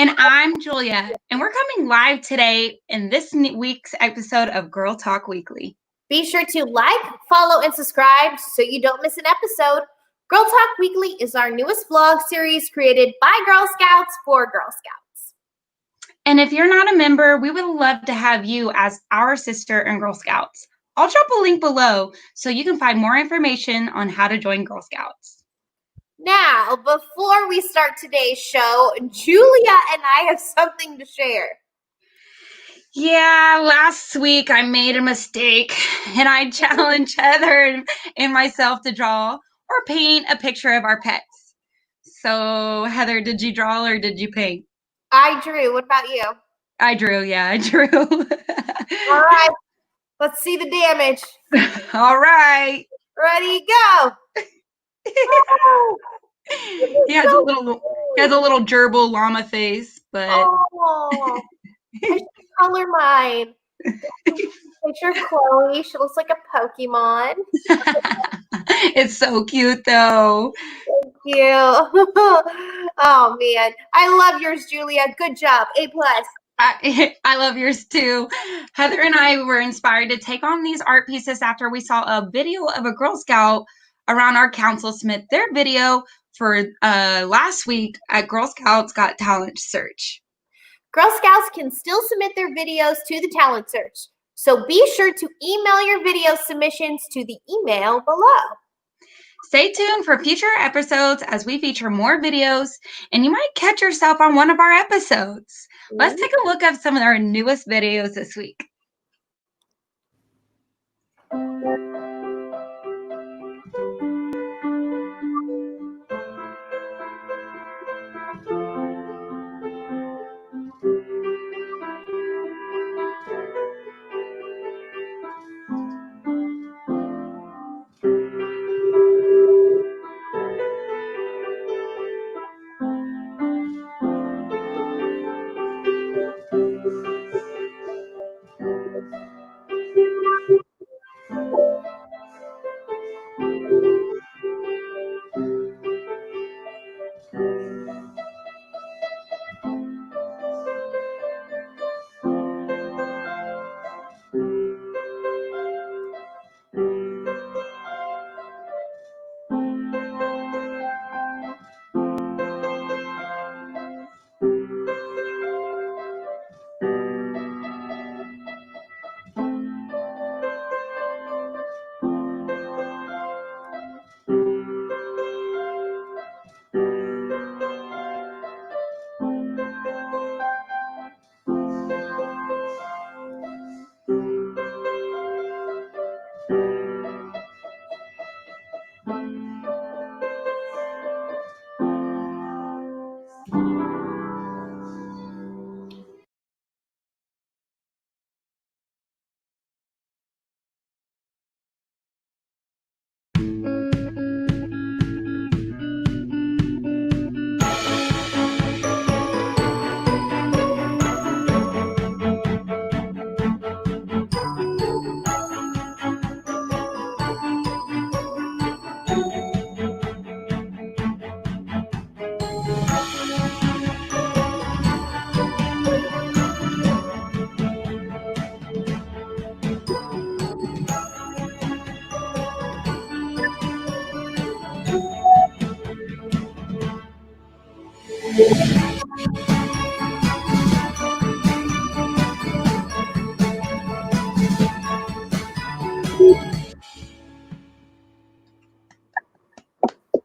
And I'm Julia, and we're coming live today in this week's episode of Girl Talk Weekly. Be sure to like, follow, and subscribe so you don't miss an episode. Girl Talk Weekly is our newest vlog series created by Girl Scouts for Girl Scouts. And if you're not a member, we would love to have you as our sister in Girl Scouts. I'll drop a link below so you can find more information on how to join Girl Scouts. Now, before we start today's show, Julia and I have something to share. Yeah, last week I made a mistake and I challenged Heather and myself to draw or paint a picture of our pets. So, Heather, did you draw or did you paint? I drew. What about you? I drew. All right, let's see the damage. All right. Ready, go. Oh, He has a little gerbil llama face, but oh, I should color mine. Picture of Chloe. She looks like a Pokemon. It's so cute though. Thank you. Oh man, I love yours, Julia. Good job. A+. I love yours too. Heather and I were inspired to take on these art pieces after we saw a video of a Girl Scout around our council submit their video for last week at Girl Scouts Got Talent Search. Girl Scouts can still submit their videos to the talent search, so be sure to email your video submissions to the email below. Stay tuned for future episodes as we feature more videos, and you might catch yourself on one of our episodes. Let's take a look at some of our newest videos this week.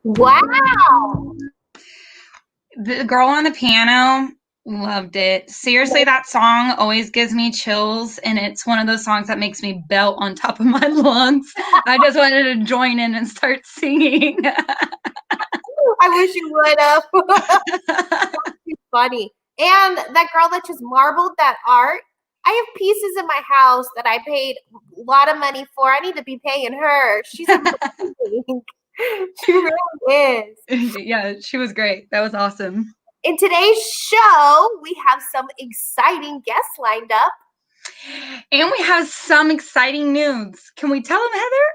Wow. The girl on the piano, loved it. Seriously, that song always gives me chills, and it's one of those songs that makes me belt on top of my lungs. I just wanted to join in and start singing. I wish you would have. That's too funny. And that girl that just marbled that art, I have pieces in my house that I paid a lot of money for. I need to be paying her. She's amazing. She really is. Yeah, she was great. That was awesome. In today's show, we have some exciting guests lined up. And we have some exciting news. Can we tell them, Heather?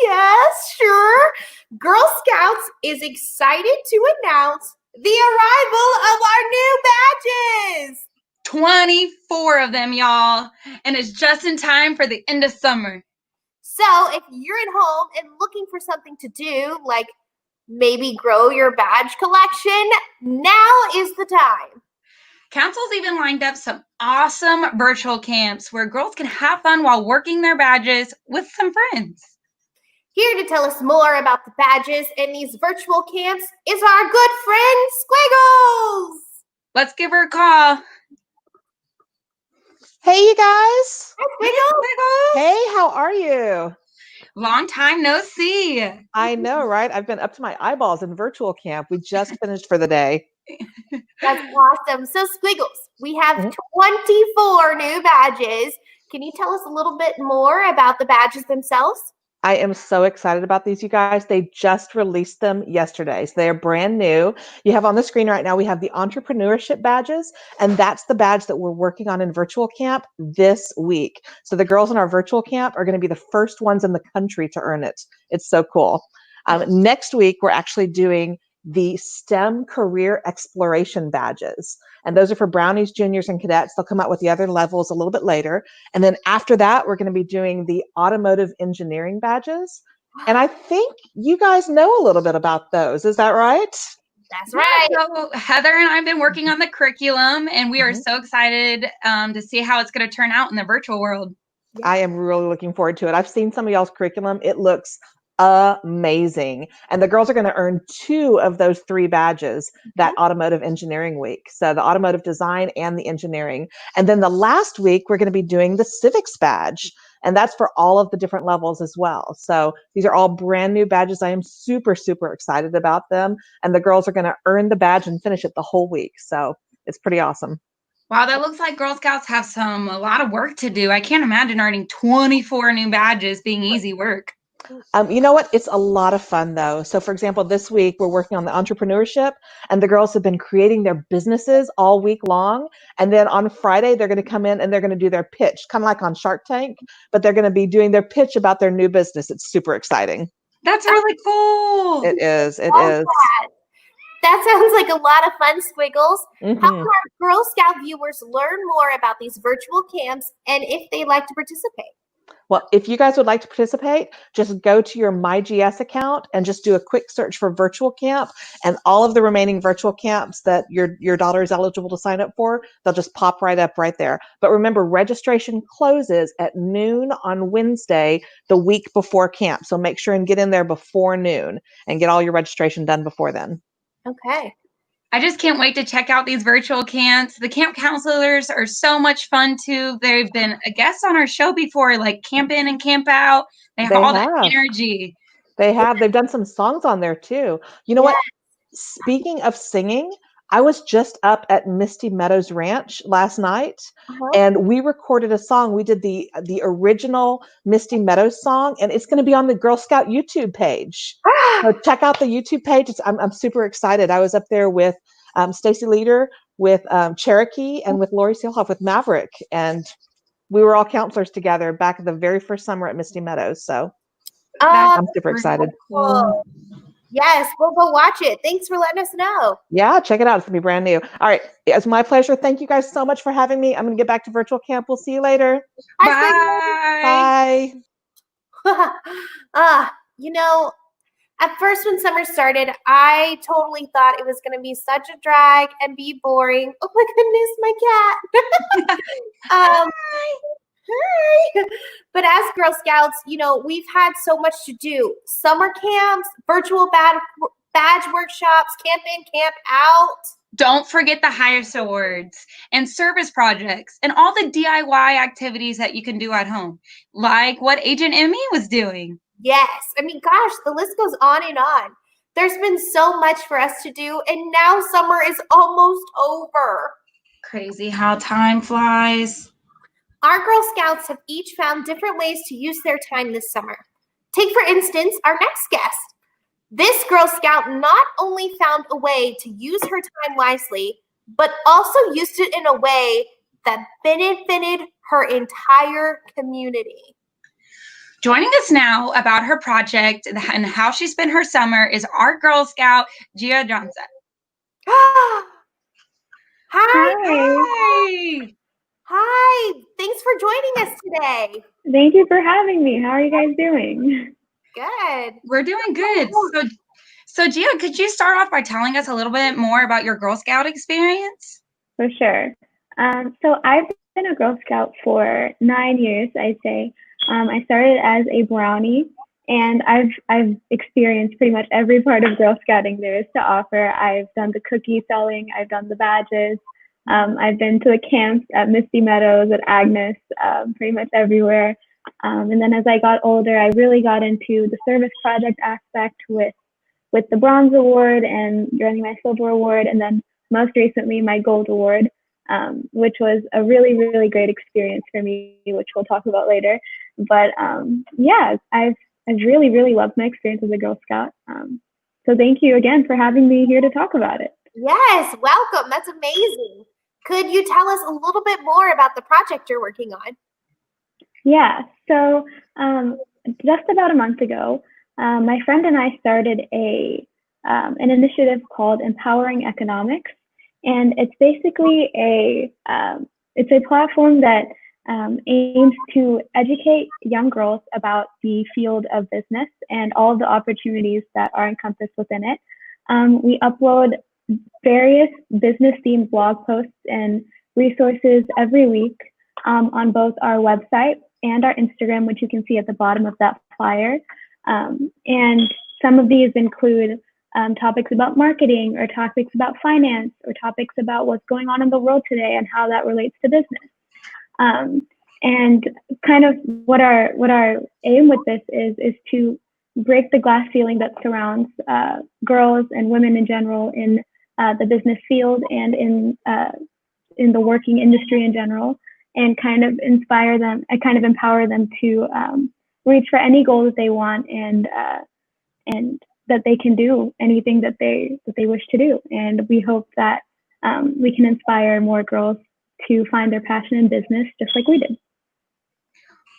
Yes, sure. Girl Scouts is excited to announce the arrival of our new badges. 24 of them, y'all. And it's just in time for the end of summer. So if you're at home and looking for something to do, like maybe grow your badge collection, now is the time. Council's even lined up some awesome virtual camps where girls can have fun while working their badges with some friends. Here to tell us more about the badges and these virtual camps is our good friend Squiggles. Let's give her a call. Hey, you guys. Hi, Squiggles. Hey, how are you? Long time no see. I know, right? I've been up to my eyeballs in virtual camp. We just finished for the day. That's awesome. So, Squiggles, we have 24 new badges. Can you tell us a little bit more about the badges themselves? I am so excited about these, you guys. They just released them yesterday. So they are brand new. You have on the screen right now, we have the entrepreneurship badges, and that's the badge that we're working on in virtual camp this week. So the girls in our virtual camp are going to be the first ones in the country to earn it. It's so cool. Next week, we're actually doing the STEM career exploration badges. And those are for brownies, juniors, and cadets. They'll come out with the other levels a little bit later. And then after that, we're going to be doing the automotive engineering badges. And I think you guys know a little bit about those. Is that right? That's right. So Heather and I have been working on the curriculum, and we are so excited to see how it's going to turn out in the virtual world. I am really looking forward to it. I've seen some of y'all's curriculum. It looks amazing. And the girls are going to earn 2 of those 3 badges that automotive engineering week. So the automotive design and the engineering. And then the last week, we're going to be doing the civics badge. And that's for all of the different levels as well. So these are all brand new badges. I am super, super excited about them. And the girls are going to earn the badge and finish it the whole week. So it's pretty awesome. Wow, that looks like Girl Scouts have a lot of work to do. I can't imagine earning 24 new badges being easy work. You know what? It's a lot of fun, though. So, for example, this week we're working on the entrepreneurship, and the girls have been creating their businesses all week long. And then on Friday, they're going to come in and they're going to do their pitch, kind of like on Shark Tank, but they're going to be doing their pitch about their new business. It's super exciting. That's really cool. It is. It is. That sounds like a lot of fun, Squiggles. How can our Girl Scout viewers learn more about these virtual camps and if they like to participate? Well, if you guys would like to participate, just go to your MyGS account and just do a quick search for virtual camp, and all of the remaining virtual camps that your daughter is eligible to sign up for, they'll just pop right up right there. But remember, registration closes at noon on Wednesday, the week before camp. So make sure and get in there before noon and get all your registration done before then. Okay. I just can't wait to check out these virtual camps. The camp counselors are so much fun too. They've been a guest on our show before, like Camp In and Camp Out. They have all that energy. They have. They've done some songs on there too. You know what? Speaking of singing, I was just up at Misty Meadows Ranch last night, and we recorded a song. We did the original Misty Meadows song, and it's going to be on the Girl Scout YouTube page. So check out the YouTube page. I'm super excited. I was up there with Stacy Leader, with Cherokee, and with Lori Seelhoff with Maverick, and we were all counselors together back the very first summer at Misty Meadows. So I'm super excited. Cool. Yes, we'll go watch it. Thanks for letting us know. Yeah, check it out. It's going to be brand new. All right. It's my pleasure. Thank you guys so much for having me. I'm going to get back to virtual camp. We'll see you later. Bye. Bye. You know, at first when summer started, I totally thought it was going to be such a drag and be boring. Oh my goodness, my cat. Hi. But as Girl Scouts, you know, we've had so much to do. Summer camps, virtual badge workshops, camp in, camp out. Don't forget the highest awards and service projects and all the DIY activities that you can do at home, like what Agent Emmy was doing. Yes. I mean, gosh, the list goes on and on. There's been so much for us to do, and now summer is almost over. Crazy how time flies. Our Girl Scouts have each found different ways to use their time this summer. Take, for instance, our next guest. This Girl Scout not only found a way to use her time wisely, but also used it in a way that benefited her entire community. Joining us now about her project and how she spent her summer is our Girl Scout, Gia Johnson. Hi. Hi. Hi. Hi. Thanks for joining us today. Thank you for having me. How are you guys doing? Good. We're doing good. So Gia, could you start off by telling us a little bit more about your Girl Scout experience? For sure. So I've been a Girl Scout for 9 years, I'd say. I started as a brownie, and I've experienced pretty much every part of Girl Scouting there is to offer. I've done the cookie selling, I've done the badges, I've been to the camps at Misty Meadows, at Agnes, pretty much everywhere. And then as I got older, I really got into the service project aspect with the Bronze Award and joining my Silver Award, and then most recently my Gold Award, which was a really, really great experience for me, which we'll talk about later. But yeah, I've really, really loved my experience as a Girl Scout. So thank you again for having me here to talk about it. Yes, welcome. That's amazing. Could you tell us a little bit more about the project you're working on? Yeah, so just about a month ago, my friend and I started an initiative called Empowering Economics, and it's basically a platform that aims to educate young girls about the field of business and all of the opportunities that are encompassed within it. We upload various business-themed blog posts and resources every week on both our website and our Instagram, which you can see at the bottom of that flyer. And some of these include topics about marketing, or topics about finance, or topics about what's going on in the world today and how that relates to business. And kind of what our aim with this is to break the glass ceiling that surrounds girls and women in general in the business field and in the working industry in general, and kind of inspire them and kind of empower them to reach for any goal that they want, and that they can do anything that they wish to do. And we hope that we can inspire more girls to find their passion in business, just like we did.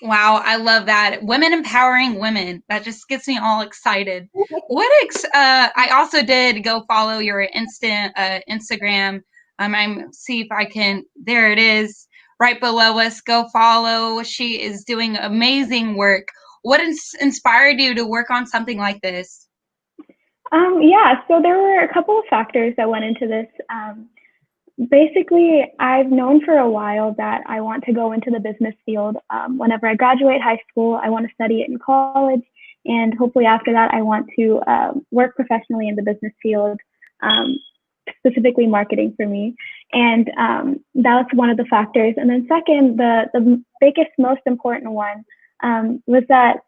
Wow, I love that. Women empowering women. That just gets me all excited. I also did go follow your Instagram. I'm see if I can. There it is, right below us. Go follow. She is doing amazing work. What inspired you to work on something like this? Yeah, so there were a couple of factors that went into this. Basically, I've known for a while that I want to go into the business field. Whenever I graduate high school, I want to study it in college, and hopefully after that, I want to work professionally in the business field, specifically marketing for me. And that's one of the factors. And then second, the biggest, most important one was that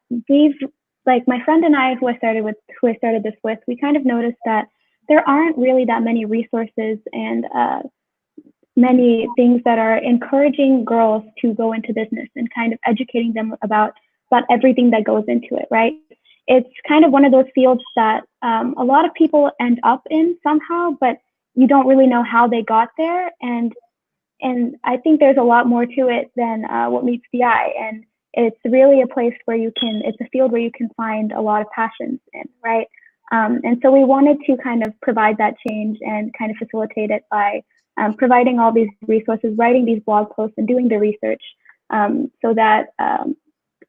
my friend and I, who I started this with, we kind of noticed that there aren't really that many resources and many things that are encouraging girls to go into business and kind of educating them about everything that goes into it, right? It's kind of one of those fields that a lot of people end up in somehow, but you don't really know how they got there. And I think there's a lot more to it than what meets the eye. And it's really a place where it's a field where you can find a lot of passions in, right? And so we wanted to kind of provide that change and kind of facilitate it by providing all these resources, writing these blog posts, and doing the research, so that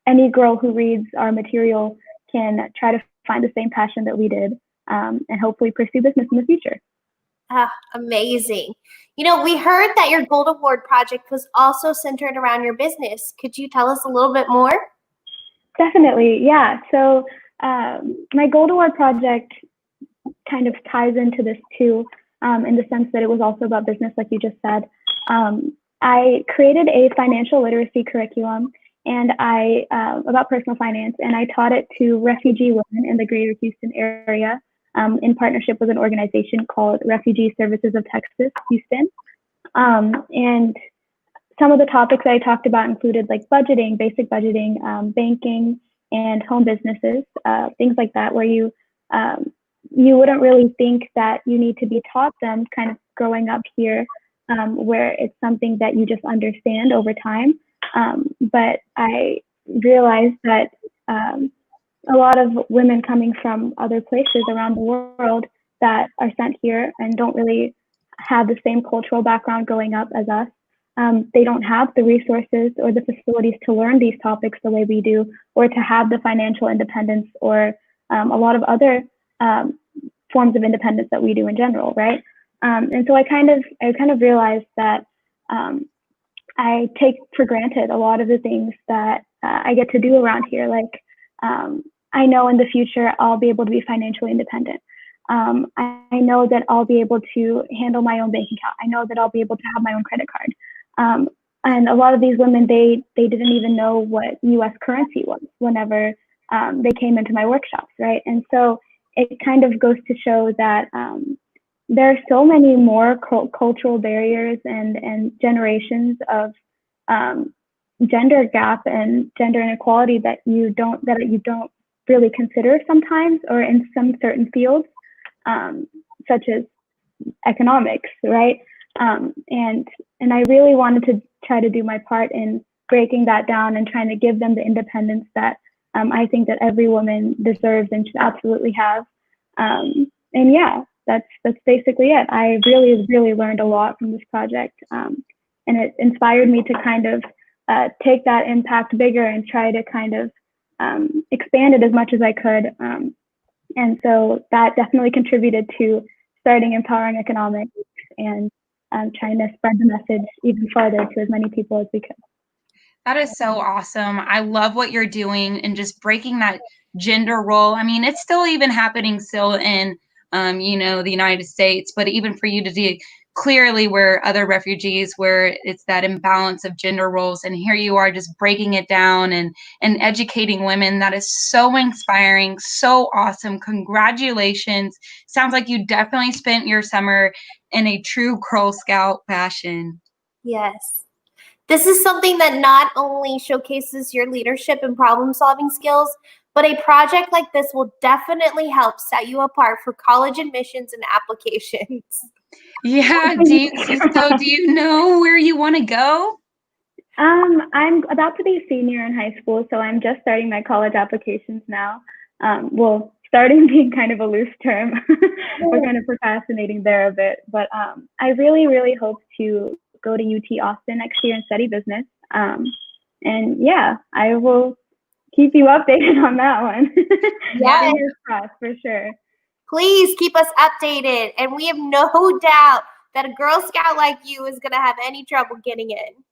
any girl who reads our material can try to find the same passion that we did, and hopefully pursue business in the future. Amazing. You know, we heard that your Gold Award project was also centered around your business. Could you tell us a little bit more? Definitely, yeah. So my Gold Award project kind of ties into this too, in the sense that it was also about business, like you just said. I created a financial literacy curriculum and about personal finance, and I taught it to refugee women in the greater Houston area, in partnership with an organization called Refugee Services of Texas, Houston. And some of the topics I talked about included like budgeting, basic budgeting, banking, and home businesses, things like that, where you wouldn't really think that you need to be taught them kind of growing up here, where it's something that you just understand over time. But I realized that a lot of women coming from other places around the world that are sent here and don't really have the same cultural background growing up as us. They don't have the resources or the facilities to learn these topics the way we do, or to have the financial independence or a lot of other forms of independence that we do in general, right? And so I kind of realized that I take for granted a lot of the things that I get to do around here. Like, I know in the future I'll be able to be financially independent. I know that I'll be able to handle my own bank account. I know that I'll be able to have my own credit card. And a lot of these women, they didn't even know what U.S. currency was whenever they came into my workshops, right? And so it kind of goes to show that there are so many more cultural barriers and generations of gender gap and gender inequality that you don't really consider sometimes, or in some certain fields, such as economics, right? And I really wanted to try to do my part in breaking that down and trying to give them the independence that I think that every woman deserves and should absolutely have. And yeah, that's basically it. I really learned a lot from this project, and it inspired me to kind of take that impact bigger and try to kind of expand it as much as I could. And so that definitely contributed to starting Empowering Economics and trying to spread the message even farther to as many people as we could. That is so awesome. I love what you're doing and just breaking that gender role. I mean, it's still even happening still in, the United States, but even for you to do clearly where other refugees, where it's that imbalance of gender roles, and here you are just breaking it down and educating women. That is so inspiring, so awesome. Congratulations. Sounds like you definitely spent your summer in a true Girl Scout fashion. Yes. This is something that not only showcases your leadership and problem-solving skills, but a project like this will definitely help set you apart for college admissions and applications. Yeah. Do you know where you want to go? I'm about to be a senior in high school, so I'm just starting my college applications now. Well, starting being kind of a loose term. We're kind of procrastinating there a bit, but I really hope to go to UT Austin next year and study business. And yeah, I will keep you updated on that one. Yeah. Fingers crossed, for sure. Please keep us updated. And we have no doubt that a Girl Scout like you is going to have any trouble getting in.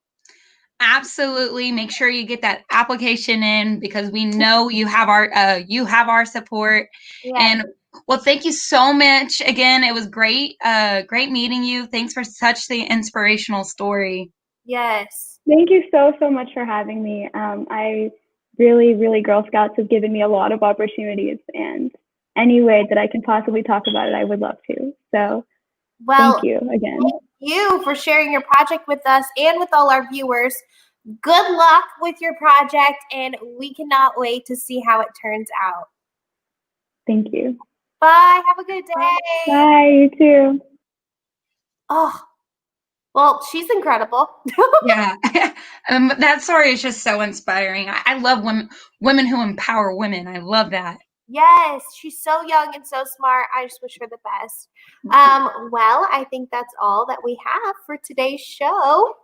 Absolutely. Make sure you get that application in, because we know you have our support. Yes. And well, thank you so much. Again, it was great meeting you. Thanks for such the inspirational story. Yes. Thank you so much for having me. I really, Girl Scouts has given me a lot of opportunities, and any way that I can possibly talk about it, I would love to. So thank you again. Thank you for sharing your project with us and with all our viewers. Good luck with your project, and we cannot wait to see how it turns out. Thank you. Bye. Have a good day. Bye. You too. Oh, well, she's incredible. Yeah. That story is just so inspiring. I love women who empower women. I love that. Yes, she's so young and so smart. I just wish her the best. Well, I think that's all that we have for today's show.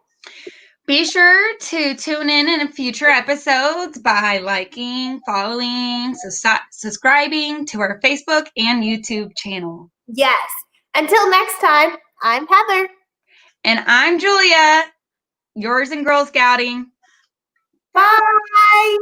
Be sure to tune in future episodes by liking, following, subscribing to our Facebook and YouTube channel. Yes. Until next time, I'm Heather. And I'm Julia, yours in Girl Scouting. Bye.